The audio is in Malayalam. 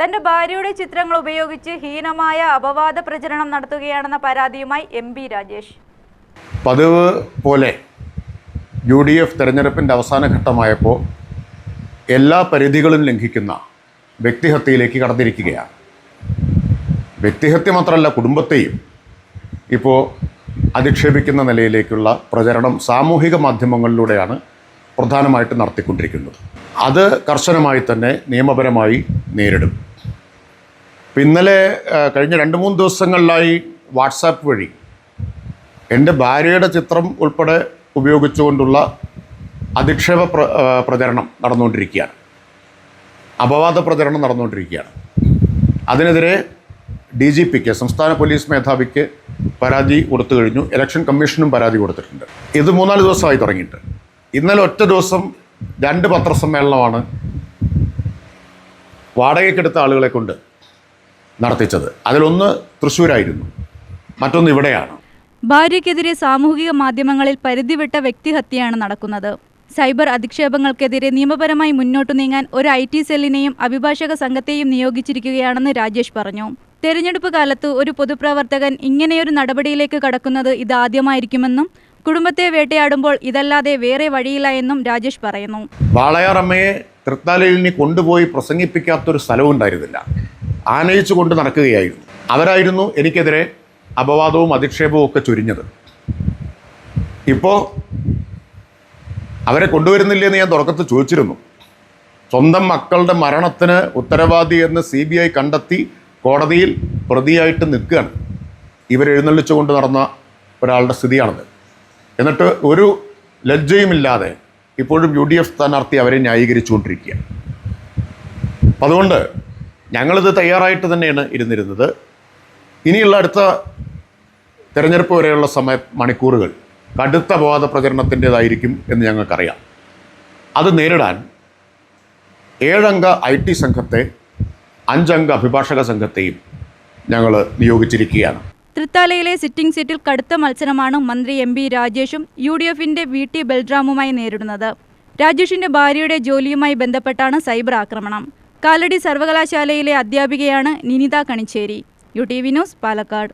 തന്റെ ഭാര്യയുടെ ചിത്രങ്ങൾ ഉപയോഗിച്ച് ഹീനമായ അപവാദ പ്രചരണം നടത്തുകയാണെന്ന പരാതിയുമായി എം.പി. രാജേഷ്. പതിവ് പോലെ UDF തെരഞ്ഞെടുപ്പിൻ്റെ അവസാന ഘട്ടമായപ്പോൾ എല്ലാ പരിധികളും ലംഘിക്കുന്ന വ്യക്തിഹത്യയിലേക്ക് കടന്നിരിക്കുകയാണ്. വ്യക്തിഹത്യ മാത്രമല്ല, കുടുംബത്തെയും ഇപ്പോൾ അധിക്ഷേപിക്കുന്ന നിലയിലേക്കുള്ള പ്രചരണം സാമൂഹിക മാധ്യമങ്ങളിലൂടെയാണ് പ്രധാനമായിട്ട് നടത്തിക്കൊണ്ടിരിക്കുന്നത്. അത് കർശനമായി തന്നെ നിയമപരമായി നേരിടും. ഇന്നലെ കഴിഞ്ഞ 2-3 ദിവസങ്ങളിലായി വാട്സാപ്പ് വഴി എൻ്റെ ഭാര്യയുടെ ചിത്രം ഉൾപ്പെടെ ഉപയോഗിച്ചുകൊണ്ടുള്ള അധിക്ഷേപ പ്രചരണം നടന്നുകൊണ്ടിരിക്കുകയാണ്, അപവാദ പ്രചരണം നടന്നുകൊണ്ടിരിക്കുകയാണ്. അതിനെതിരെ DGPക്ക്, സംസ്ഥാന പോലീസ് മേധാവിക്ക് പരാതി കൊടുത്തു കഴിഞ്ഞു. ഇലക്ഷൻ കമ്മീഷനും പരാതി കൊടുത്തിട്ടുണ്ട്. ഇത് 3-4 ദിവസമായി തുടങ്ങിയിട്ട്. ഇന്നലെ ഒറ്റ ദിവസം 2 പത്രസമ്മേളനമാണ് വാടകയ്ക്കെടുത്ത ആളുകളെ കൊണ്ട് നടത്തിച്ചത്. അതിലൊന്ന് തൃശ്ശൂരായിരുന്നു, മറ്റൊന്ന് ഇവിടെയാണ്. ഭാര്യയ്ക്കെതിരെ സാമൂഹിക മാധ്യമങ്ങളിൽ പരിധിവിട്ട വ്യക്തിഹത്യയാണ് നടക്കുന്നത്. സൈബർ അധിക്ഷേപങ്ങൾക്കെതിരെ നിയമപരമായി മുന്നോട്ടു നീങ്ങാൻ ഒരു IT സെല്ലിനെയും അഭിഭാഷക സംഘത്തെയും നിയോഗിച്ചിരിക്കുകയാണെന്ന് രാജേഷ് പറഞ്ഞു. തെരഞ്ഞെടുപ്പ് കാലത്ത് ഒരു പൊതുപ്രവർത്തകൻ ഇങ്ങനെയൊരു നടപടിയിലേക്ക് കടക്കുന്നത് ഇതാദ്യമായിരിക്കുമെന്നും കുടുംബത്തെ വേട്ടയാടുമ്പോൾ ഇതല്ലാതെ വേറെ വഴിയില്ല എന്നും രാജേഷ് പറയുന്നു. വാളയാറമ്മയെ തൃത്താലയിൽ കൊണ്ടുപോയി പ്രസംഗിപ്പിക്കാത്തൊരു സ്ഥലവും ഉണ്ടായിരുന്നില്ല. ആനയിച്ചു കൊണ്ട് നടക്കുകയായിരുന്നു. അവരായിരുന്നു എനിക്കെതിരെ അപവാദവും അധിക്ഷേപവും ഒക്കെ ചൊരിഞ്ഞത്. ഇപ്പോൾ അവരെ കൊണ്ടുവരുന്നില്ലെന്ന് ഞാൻ തുടക്കത്തിൽ ചോദിച്ചിരുന്നു. സ്വന്തം മക്കളുടെ മരണത്തിന് ഉത്തരവാദി എന്ന് CBI കണ്ടെത്തി കോടതിയിൽ പ്രതിയായിട്ട് നിൽക്കുകയാണ്. ഇവരെഴുന്നള്ളിച്ചു കൊണ്ട് നടന്ന ഒരാളുടെ സ്ഥിതിയാണത്. എന്നിട്ട് ഒരു ലജ്ജയുമില്ലാതെ ഇപ്പോഴും UDF സ്ഥാനാർത്ഥി അവരെ ന്യായീകരിച്ചുകൊണ്ടിരിക്കുകയാണ്. അപ്പം അതുകൊണ്ട് ഞങ്ങളിത് തയ്യാറായിട്ട് തന്നെയാണ് ഇരുന്നിരുന്നത്. ഇനിയുള്ള അടുത്ത തെരഞ്ഞെടുപ്പ് വരെയുള്ള മണിക്കൂറുകൾ കടുത്ത അപവാദ പ്രചരണത്തിൻ്റേതായിരിക്കും എന്ന് ഞങ്ങൾക്കറിയാം. അത് നേരിടാൻ 7 അംഗ IT സംഘത്തെ 5 അംഗ അഭിഭാഷക സംഘത്തെയും ഞങ്ങൾ നിയോഗിച്ചിരിക്കുകയാണ്. തൃത്താലയിലെ സിറ്റിംഗ് സീറ്റിൽ കടുത്ത മത്സരമാണ് മന്ത്രി M.P. രാജേഷും UDFിന്റെ VT ബൽറാമുമായി നേരിടുന്നത്. രാജേഷിന്റെ ഭാര്യയുടെ ജോലിയുമായി ബന്ധപ്പെട്ടാണ് സൈബർ ആക്രമണം. കാലടി സർവകലാശാലയിലെ അധ്യാപികയാണ് നിനിത കണിച്ചേരി. UTV news, Palakkad.